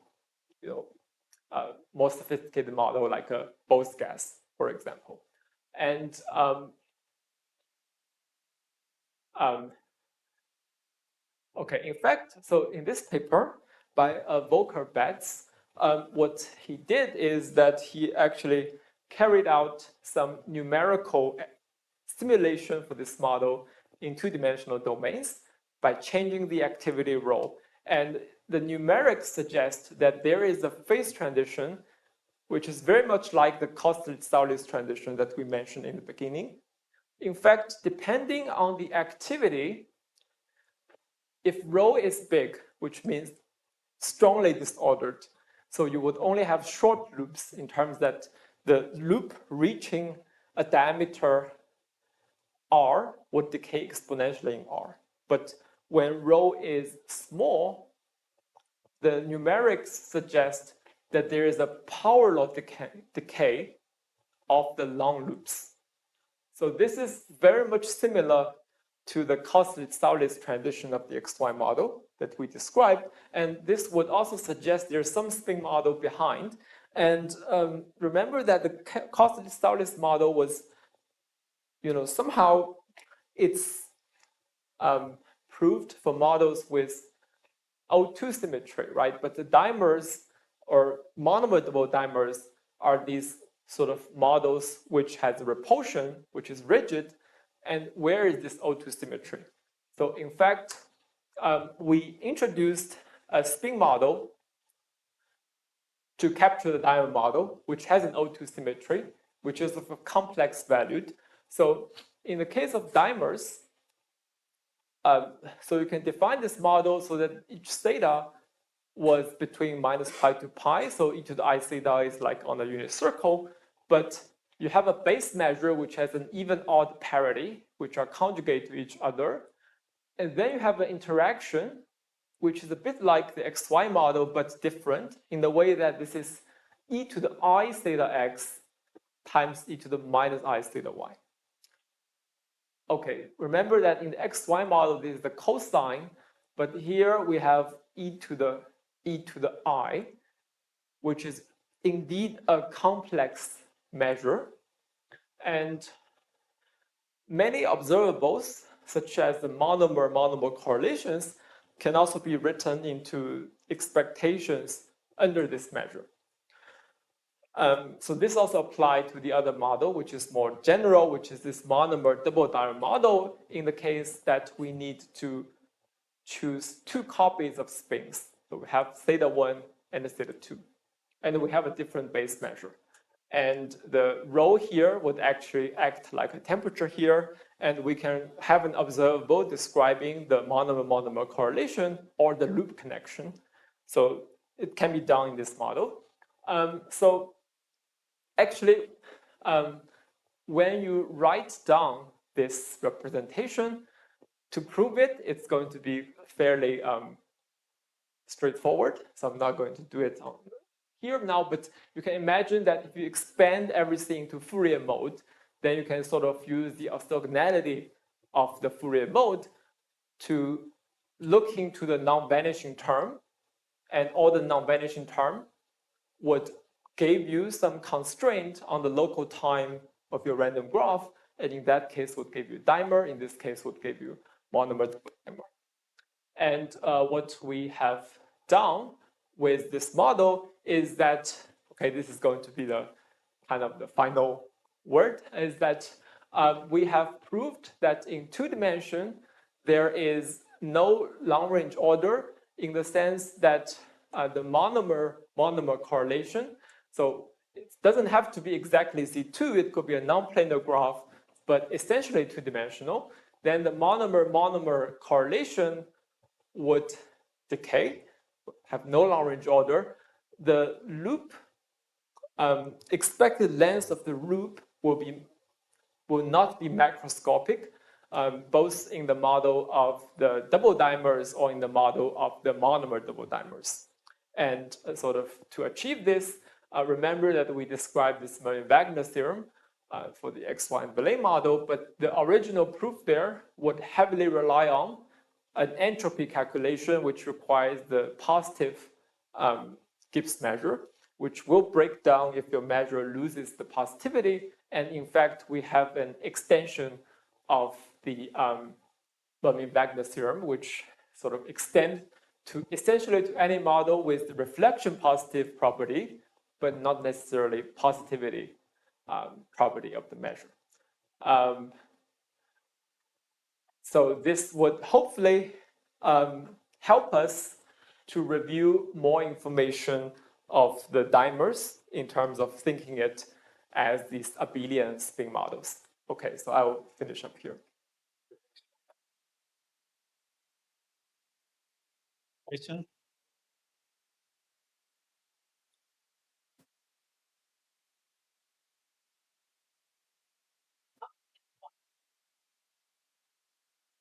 more sophisticated model like a Bose gas, for example. And okay, in fact, so in this paper by Volker Betz, what he did is that he actually carried out some numerical simulation for this model in 2-dimensional domains by changing the activity rho. And the numerics suggest that there is a phase transition, which is very much like the Kosterlitz-Saulis transition that we mentioned in the beginning. In fact, depending on the activity, if rho is big, which means strongly disordered, so you would only have short loops in terms that the loop reaching a diameter r would decay exponentially in r. But when rho is small, the numerics suggest that there is a power law decay of the long loops. So this is very much similar to the Kosterlitz-Saulis transition of the XY model that we described. And this would also suggest there's some spin model behind. And remember that the Kosterlitz-Saulis model was, somehow it's proved for models with O2 symmetry, right? But the dimers or monomer double dimers are these sort of models which has repulsion, which is rigid. And where is this O2 symmetry? So in fact, we introduced a spin model to capture the dimer model, which has an O2 symmetry, which is of a complex valued. So in the case of dimers, so you can define this model so that each theta was between minus pi to pi. So e to the I theta is like on a unit circle, but you have a base measure which has an even odd parity, which are conjugate to each other. And then you have an interaction, which is a bit like the XY model, but different in the way that this is e to the I theta x times e to the minus I theta y. Okay, remember that in the XY model, this is the cosine, but here we have e to the I, which is indeed a complex measure. And many observables, such as the monomer-monomer correlations, can also be written into expectations under this measure. So this also applied to the other model, which is more general, which is this monomer double dimer model in the case that we need to choose two copies of spins. So we have theta 1 and theta 2. And we have a different base measure. And the rho here would actually act like a temperature here. And we can have an observable describing the monomer-monomer correlation or the loop connection. So it can be done in this model. So actually, when you write down this representation, to prove it, it's going to be fairly straightforward. So I'm not going to do it here now, but you can imagine that if you expand everything to Fourier mode, then you can sort of use the orthogonality of the Fourier mode to look into the non-vanishing term, and all the non-vanishing term would give you some constraint on the local time of your random graph, and in that case would give you dimer, in this case would give you monomer dimer. And what we have done with this model is that, okay, this is going to be the kind of the final word, is that we have proved that in 2 dimensions, there is no long-range order in the sense that the monomer-monomer correlation, so it doesn't have to be exactly Z2, it could be a non-planar graph, but essentially 2-dimensional, then the monomer-monomer correlation would decay, have no long-range order. The loop, expected length of the loop will not be macroscopic, both in the model of the double dimers or in the model of the monomer double dimers. And sort of to achieve this, remember that we described this Merlin-Wagner theorem for the XY and Belay model, but the original proof there would heavily rely on an entropy calculation, which requires the positive Gibbs measure, which will break down if your measure loses the positivity. And in fact, we have an extension of the Merlin-Wagner theorem, which sort of extend to essentially to any model with the reflection positive property, but not necessarily positivity property of the measure. So this would hopefully help us to review more information of the dimers in terms of thinking it as these abelian spin models. Okay, so I will finish up here. Question?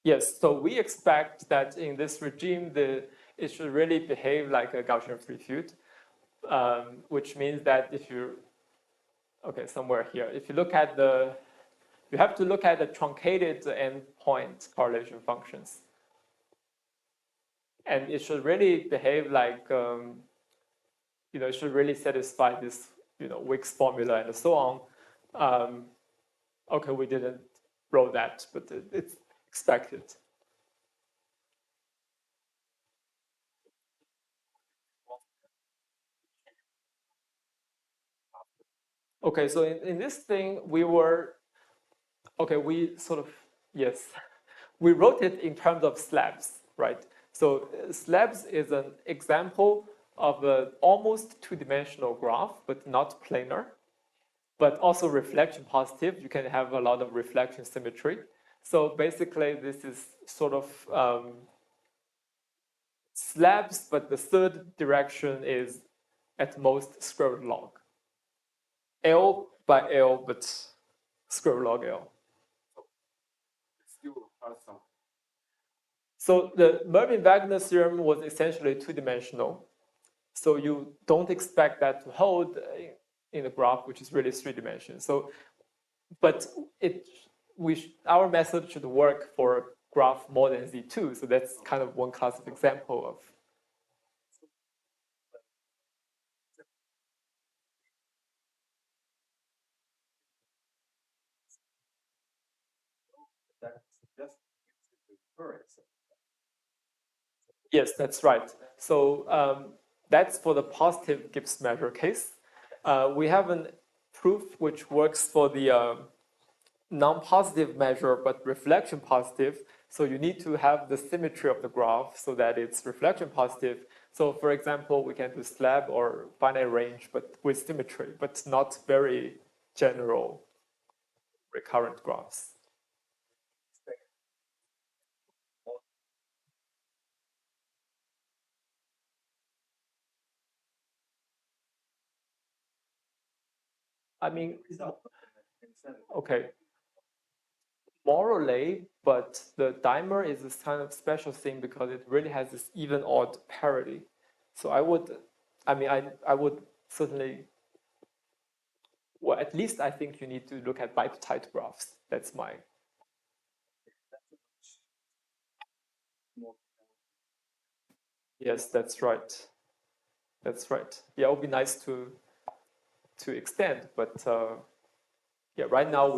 Yes, so we expect that in this regime, it should really behave like a Gaussian free field, which means that if you, okay, somewhere here, if you look at you have to look at the truncated endpoint correlation functions. And it should really behave like, it should really satisfy this, Wick's formula and so on. Okay, we didn't wrote that, but it's expected. Okay, so in this thing, we sort of, yes, we wrote it in terms of slabs, right? So slabs is an example of an almost two-dimensional graph, but not planar, but also reflection positive. You can have a lot of reflection symmetry. So basically, this is sort of slabs, but the third direction is at most square root log. L by L, but square root log L. So the Mervin-Wagner theorem was essentially two-dimensional. So you don't expect that to hold in a graph, which is really three dimensions. So, but our method should work for a graph more than Z2. So that's kind of one classic example of. Yes, that's right. So that's for the positive Gibbs measure case. We have a proof which works for the non-positive measure, but reflection positive. So you need to have the symmetry of the graph so that it's reflection positive. So for example, we can do slab or finite range, but with symmetry, but not very general recurrent graphs. I mean, okay. Morally, but the dimer is this kind of special thing because it really has this even odd parity. So I would certainly, well, at least I think you need to look at bipartite graphs. That's my. Yes, that's right. That's right. Yeah, it would be nice to extend, but yeah, right now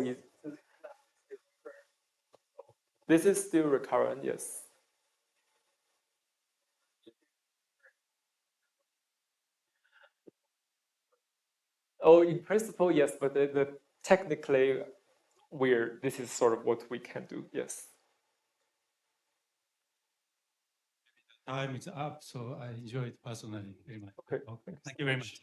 this is still recurrent, yes. Oh, in principle, yes, but technically, this is sort of what we can do, yes. Time is up, so I enjoyed personally very much. Okay, Thank you very much.